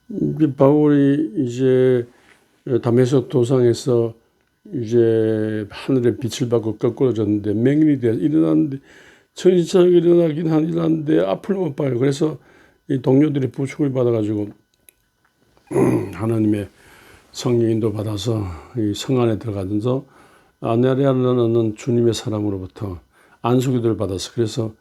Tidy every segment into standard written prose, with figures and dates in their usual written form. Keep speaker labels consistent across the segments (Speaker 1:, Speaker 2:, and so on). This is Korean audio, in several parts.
Speaker 1: 이제 바울이 이제 다메섹 도상에서 이제 하늘의 빛을 받고 거꾸러졌는데 맹인이 돼 일어났는데 정신차리고 일어나긴 일어났는데 앞을 못 봐요. 그래서 이 동료들이 부축을 받아가지고 하나님의 성령 인도 받아서 이 성 안에 들어가면서 아나니아라는 주님의 사람으로부터 안수기도를 받아서 그래서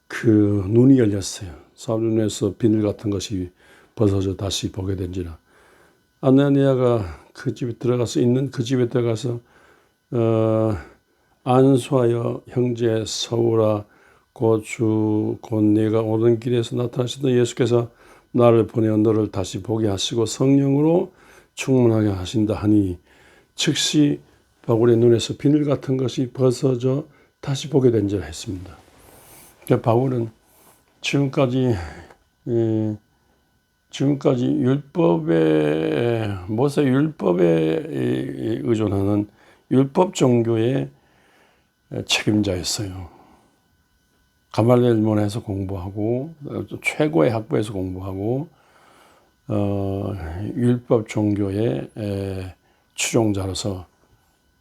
Speaker 1: 그 눈이 열렸어요. 사울 눈에서 비늘 같은 것이 벗어져 다시 보게 된지라. 아나니아가 그 집에 들어가서 있는 그 집에 들어가서 안수하여 형제 서울아 곧 네가 오는 길에서 나타나시던 예수께서 나를 보내어 너를 다시 보게 하시고 성령으로 충만하게 하신다 하니 즉시 바울의 눈에서 비늘 같은 것이 벗어져 다시 보게 된지라 했습니다. 그러니까 바울은 지금까지 모세 율법에 의존하는 율법 종교의 책임자였어요. 가말리엘 문화에서 공부하고 최고의 학부에서 공부하고 율법 종교의 추종자로서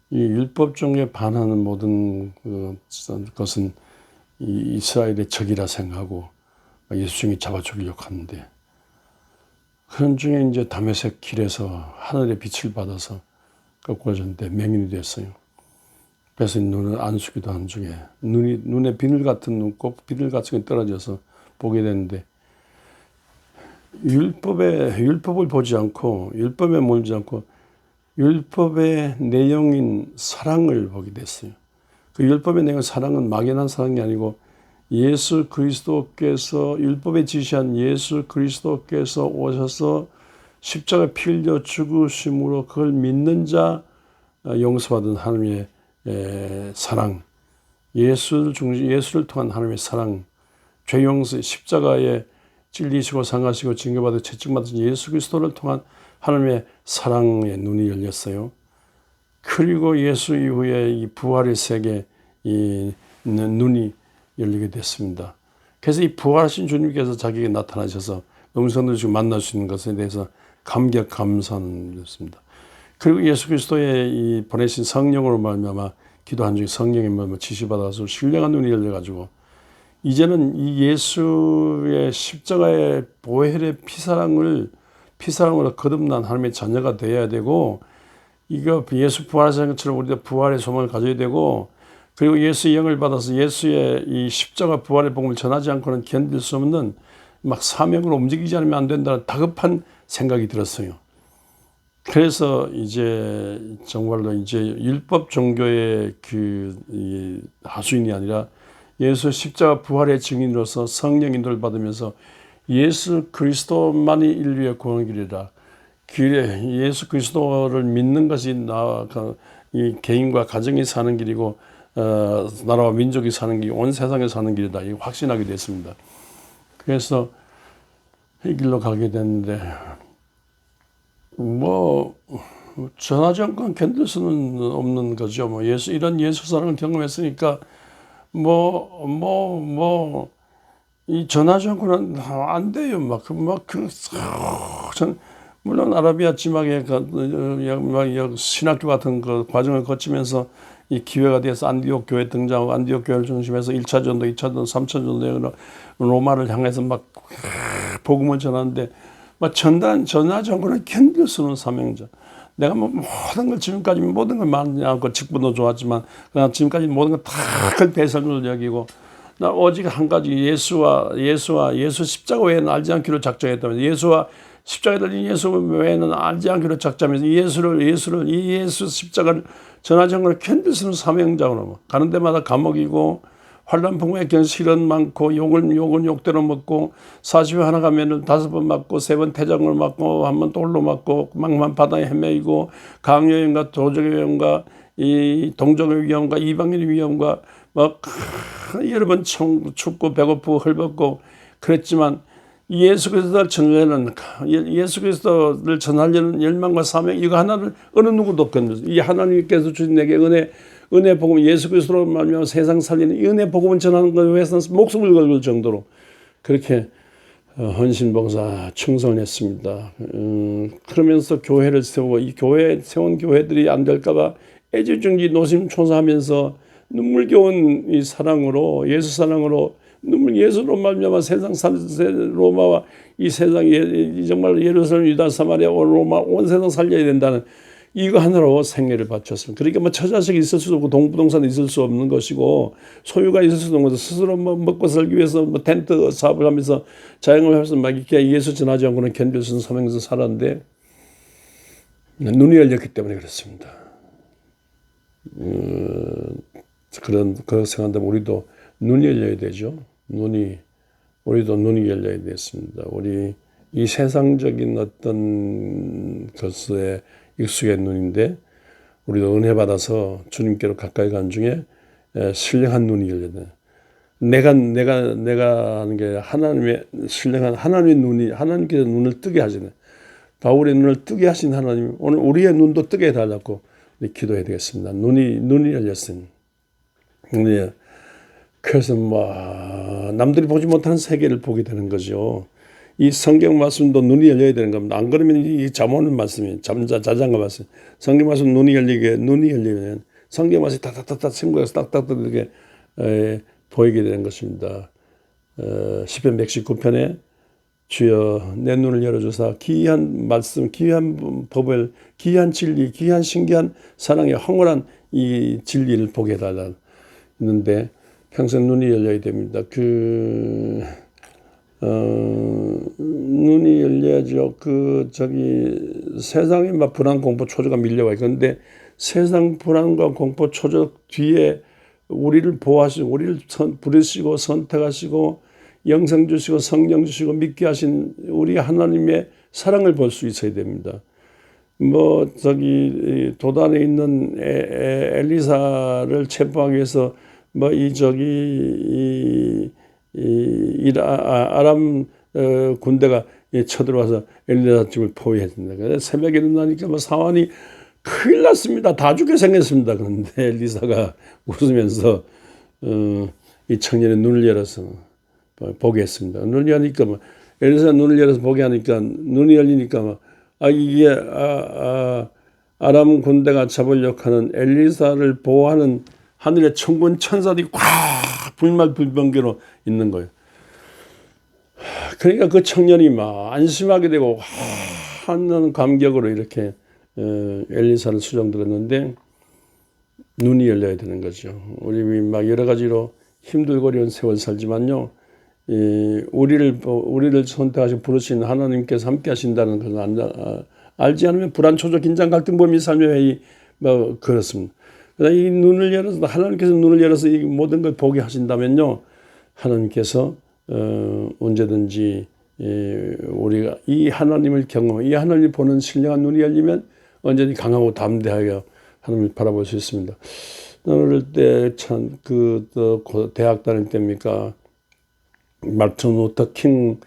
Speaker 1: 이 율법 종교에 반하는 모든 것은 이 이스라엘의 적이라 생각하고 예수님이 잡아 죽이려고 하는데 그런 중에 이제 다메섹 길에서 하늘의 빛을 받아서 거꾸러졌는데 맹인이 됐어요. 그래서 눈을 안수기도 한 중에 눈에 비늘 같은 눈곱 비늘 같은 게 떨어져서 보게 되는데 율법을 보지 않고 율법에 몰지 않고 율법의 내용인 사랑을 보게 됐어요. 그 율법의 내용 사랑은 막연한 사랑이 아니고 예수 그리스도께서 율법에 지시한 예수 그리스도께서 오셔서 십자가에 피 흘려 죽으심으로 그걸 믿는 자 용서받은 하나님의 사랑, 예수를 통한 하나님의 사랑, 죄 용서, 십자가에 찔리시고 상하시고 징계받아 채찍받으신 예수 그리스도를 통한 하나님의 사랑의 눈이 열렸어요. 그리고 예수 이후에 이 부활의 세계 이 눈이 열리게 됐습니다. 그래서 이 부활하신 주님께서 자기에게 나타나셔서 음성을 주고 만날 수 있는 것에 대해서 감격 감사는 것입니다. 그리고 예수 그리스도의 이 보내신 성령으로 말미암아 기도한 중에 성령의 마음을 지시받아서 신령한 눈이 열려가지고 이제는 이 예수의 십자가의 보혈의 피사랑으로 거듭난 하나님의 자녀가 되어야 되고 이거 예수 부활하신 것처럼 우리도 부활의 소망을 가져야 되고 그리고 예수의 영을 받아서 예수의 이 십자가 부활의 복음을 전하지 않고는 견딜 수 없는 막 사명으로 움직이지 않으면 안 된다는 다급한 생각이 들었어요. 그래서 이제 정말로 이제 율법 종교의 그 하수인이 아니라 예수 십자가 부활의 증인으로서 성령 인도를 받으면서 예수 그리스도만이 인류의 구원의 길이라. 길에 예수 그리스도를 믿는 것이 이 개인과 가정이 사는 길이고 나라와 민족이 사는 길, 온 세상에 사는 길이다. 이거 확신하게 됐습니다. 그래서 이 길로 가게 됐는데 전하지 않고 견딜 수는 없는 거죠. 이런 예수 사랑을 경험했으니까 이 전하지 않고는 안 돼요. 물론 아라비아 지막의 신학교 같은 그 과정을 거치면서 이 기회가 돼서 안디옥 교회 등장하고 안디옥 교회를 중심해서 1차 전도, 2차 전도, 3차 전도 로마를 향해서 복음을 전하는데 전하지 않고는 견딜 수 없는 사명자. 내가 모든 걸 지금까지 모든 걸 많이 않고 직분도 좋았지만 그냥 지금까지 모든 걸 다 큰 대선을 여기고 나 오직 한 가지 예수 십자가 외에는 알지 않기로 작정했다면 예수와 십자가에 달린 예수 외에는 알지 않기로 작정하면서 이 예수 십자가를 전하지 않고는 견딜 수 없는 사명자로 가는 데마다 감옥이고 환난 풍부에 시련 많고 욕은 욕대로 먹고 40회 하나 가면은 5번 맞고 3번 태장을 맞고 1번 돌로 맞고 망만 바다에 헤매이고 강요형과 도적의 위험과 이 동족의 위험과 이방인의 위험과 여러 번 춥고 배고프고 헐벗고 그랬지만 예수 그리스도를 전하려는 열망과 사명 이거 하나를 어느 누구도 없거든요. 이 하나님께서 주신 내게 은혜 복음 예수 그리스도로 말미암아 세상 살리는 이 은혜 복음을 전하는 것에 위해서는 목숨을 걸을 정도로 그렇게 헌신봉사 충성했습니다. 그러면서 교회를 세우고 이 교회 세운 교회들이 안 될까봐 애지중지 노심초사하면서 눈물겨운 이 사랑으로 예수 사랑으로 예수로 말미암아 세상 로마와 이 세상에 정말 예루살렘 유다 사마리아 로마 온 세상 살려야 된다는 이거 하나로 생애를 바쳤습니다. 그러니까 뭐 처자식이 있을 수도 없고 동부동산이 있을 수 없는 것이고 소유가 있을 수도 없는 것이고 스스로 뭐 먹고 살기 위해서 뭐 텐트 사업을 하면서 자영업을 하면서 막 이렇게 예수 전하지 않고는 견딜 수 없는 사명에서 살았는데 눈이 열렸기 때문에 그렇습니다. 그런 생각한다면 우리도 눈이 열려야 되죠. 우리도 눈이 열려야 됐습니다. 우리 이 세상적인 어떤 것에 익숙한 눈인데 우리도 은혜 받아서 주님께로 가까이 간 중에 신령한 눈이 열려야 돼. 내가 하는 게 하나님의 신령한 하나님의 눈이 하나님께서 눈을 뜨게 하시네. 바울의 눈을 뜨게 하신 하나님 오늘 우리의 눈도 뜨게 해달라고 기도해야 되겠습니다. 눈이 열렸습니다. 그래서 남들이 보지 못하는 세계를 보게 되는 거죠. 이 성경 말씀도 눈이 열려야 되는 겁니다. 안 그러면 이 잠오는 말씀이 자장가 말씀. 성경 말씀 눈이 열리면 성경 말씀이 딱딱딱딱 생각해서 딱딱딱 이렇게 보이게 되는 것입니다. 시편 119편에 주여 내 눈을 열어주사 귀한 말씀, 귀한 법을, 귀한 진리, 귀한 신기한 사랑의 황홀한 이 진리를 보게 해달라 했는데 평생 눈이 열려야 됩니다. 눈이 열려야죠. 세상에 막 불안, 공포, 초조가 밀려와요. 그런데 세상 불안과 공포, 초조 뒤에 우리를 보호하시고, 우리를 부르시고, 선택하시고, 영생 주시고, 성령 주시고, 믿게 하신 우리 하나님의 사랑을 볼 수 있어야 됩니다. 도단에 있는 엘리사를 체포하기 위해서, 아람 군대가 쳐들어와서 엘리사 집을 포위했습니다. 새벽에 일어나니까 사환이 큰일 났습니다. 다 죽게 생겼습니다. 그런데 엘리사가 웃으면서 이 청년의 눈을 열어서 보게 했습니다. 눈이 열리니까 엘리사 눈을 열어서 보게 하니까 눈이 열리니까 이게 아람 군대가 잡으려고 하는 엘리사를 보호하는 하늘의 천군 천사들이 꽉 불말불번개로 있는 거예요. 그러니까 그 청년이 막 안심하게 되고 하는 감격으로 이렇게 엘리사를 수정들었는데 눈이 열려야 되는 거죠. 우리 막 여러 가지로 힘들고 어려운 세월 살지만요. 우리를 선택하시고 부르신 하나님께서 함께 하신다는 것을 알지 않으면 불안, 초조, 긴장, 갈등, 범위, 삶의 회의 그렇습니다. 이 눈을 열어서 하나님께서 눈을 열어서 이 모든 걸 보게 하신다면요. 하나님께서 언제든지 우리가 이 하나님을 경험, 이 하나님을 보는 신령한 눈이 열리면 언제든지 강하고 담대하게 하나님을 바라볼 수 있습니다. 어릴 때 참 대학 다닐 때입니까? 마르틴 루터 킹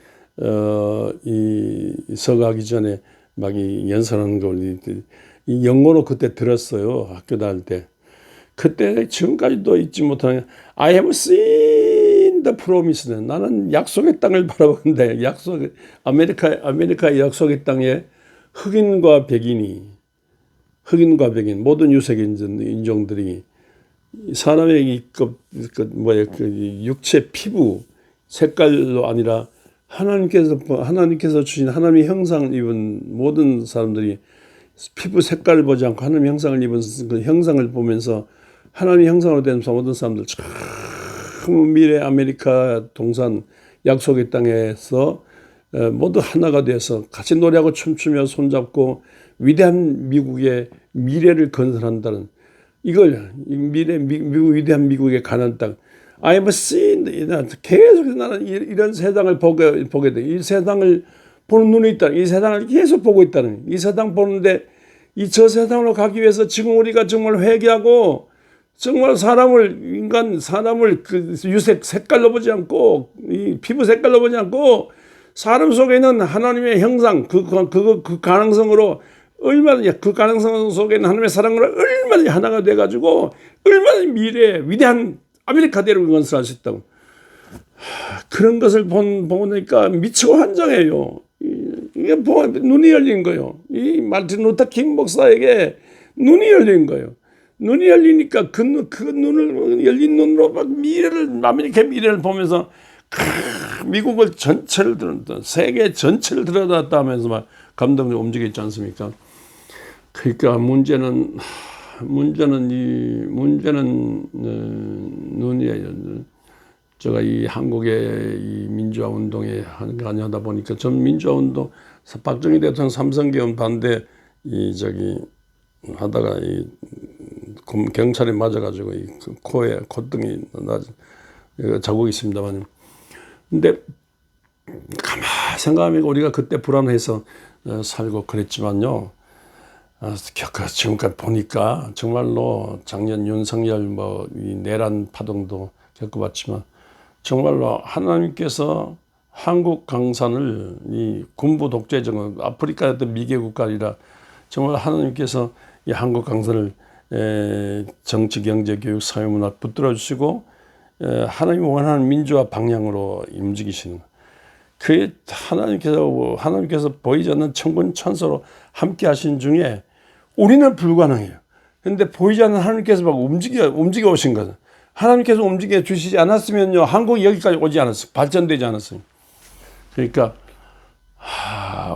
Speaker 1: 서가기 전에 막 이 연설하는 걸 이 영어로 그때 들었어요. 학교 다닐 때. 그때 지금까지도 잊지 못하는 I have seen the promise. 나는 약속의 땅을 바라보는데 아메리카의 약속의 땅에 흑인과 백인 모든 유색 인종들이 사람의 육체 피부 색깔로 아니라 하나님께서 주신 하나님의 형상을 입은 모든 사람들이 피부 색깔을 보지 않고 하나님의 형상을 입은 그 형상을 보면서 하나님의 형상으로 된 모든 사람들 참 미래 아메리카 동산 약속의 땅에서 모두 하나가 돼서 같이 노래하고 춤추며 손잡고 위대한 미국의 미래를 건설한다는 이걸 미국 위대한 미국의 가난 땅 I have seen 계속 나는 이런 세상을 보게 돼. 이 세상을 보는 눈이 있다. 이 세상을 계속 보고 있다는. 이 세상 보는데 저 세상으로 가기 위해서 지금 우리가 정말 회개하고 정말 사람을 그 유색 색깔로 보지 않고 이 피부 색깔로 보지 않고 사람 속에 있는 하나님의 형상 그 가능성으로 얼마나 그 가능성 속에 있는 하나님의 사랑으로 얼마나 하나가 돼가지고 얼마나 미래에 위대한 아메리카 대륙을 건설할 수 있다고. 그런 것을 보니까 미치고 환장해요. 이게 눈이 열린 거예요. 이 마르틴 루터 킹 목사에게 눈이 열린 거예요. 눈이 열리니까 그 눈을 열린 눈으로 막 아메리카 미래를 보면서 미국을 전체를 세계 전체를 들여다봤다 하면서 막 감동이 움직였지 않습니까? 그러니까 문제는 눈이에요. 제가 이 한국의 이 민주화 운동에 관여하다 보니까 전 민주화 운동 박정희 대통령 삼성개헌 반대 하다가 경찰에 맞아가지고 코에 콧등이 자국이 있습니다만, 근데 가만 생각하면 우리가 그때 불안해서 살고 그랬지만요. 지금까지 보니까 정말로 작년 윤석열 이 내란 파동도 겪어봤지만 정말로 하나님께서 한국 강산을 이 군부 독재정은 아프리카였던 미개 국가이라 정말 하나님께서 이 한국 강산을 정치, 경제, 교육, 사회문화 붙들어 주시고 하나님이 원하는 민주화 방향으로 움직이시는, 그 하나님께서 보이지 않는 천군 천사로 함께 하신 중에 우리는 불가능해요. 그런데 보이지 않는 하나님께서 막 움직여 오신 거죠. 하나님께서 움직여 주시지 않았으면요, 한국이 여기까지 오지 않았어요. 발전되지 않았어요. 그러니까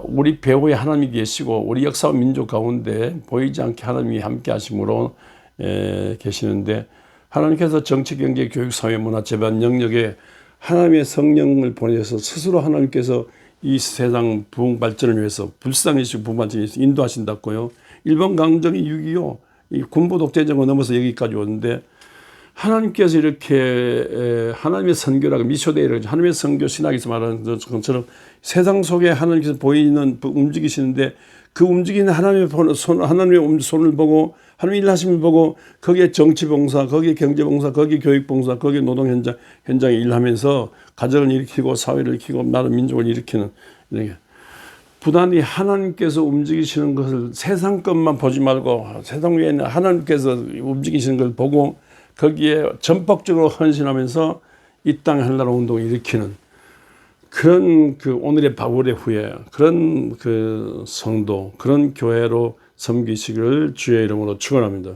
Speaker 1: 우리 배후에 하나님이 계시고 우리 역사와 민족 가운데 보이지 않게 하나님이 함께 하심으로 계시는데, 하나님께서 정치, 경제, 교육, 사회, 문화, 재반 영역에 하나님의 성령을 보내서 스스로 하나님께서 이 세상 부흥 발전을 위해서 불쌍히시고 부흥 발전을 위해서 인도하신다고요. 일본 강점기 6.25 이 군부 독재정을 넘어서 여기까지 오는데, 하나님께서 이렇게 하나님의 선교라고 미쇼데이를 하나님의 선교 신학에서 말하는 것처럼 세상 속에 하나님께서 보이는 움직이시는데, 그 움직이는 하나님의 손을 보고 하나님의 일하심을 보고 거기에 정치봉사, 거기에 경제봉사, 거기에 교육봉사, 거기에 노동현장에 일하면서 가정을 일으키고 사회를 일으키고 나라 민족을 일으키는, 이렇게 부단히 하나님께서 움직이시는 것을 세상 것만 보지 말고 세상 외에 있는 하나님께서 움직이시는 걸 보고 거기에 전폭적으로 헌신하면서 이 땅에 하늘나라 운동을 일으키는 그런 오늘의 바울의 후예, 그런 성도, 그런 교회로 섬기시기를 주의 이름으로 축원합니다.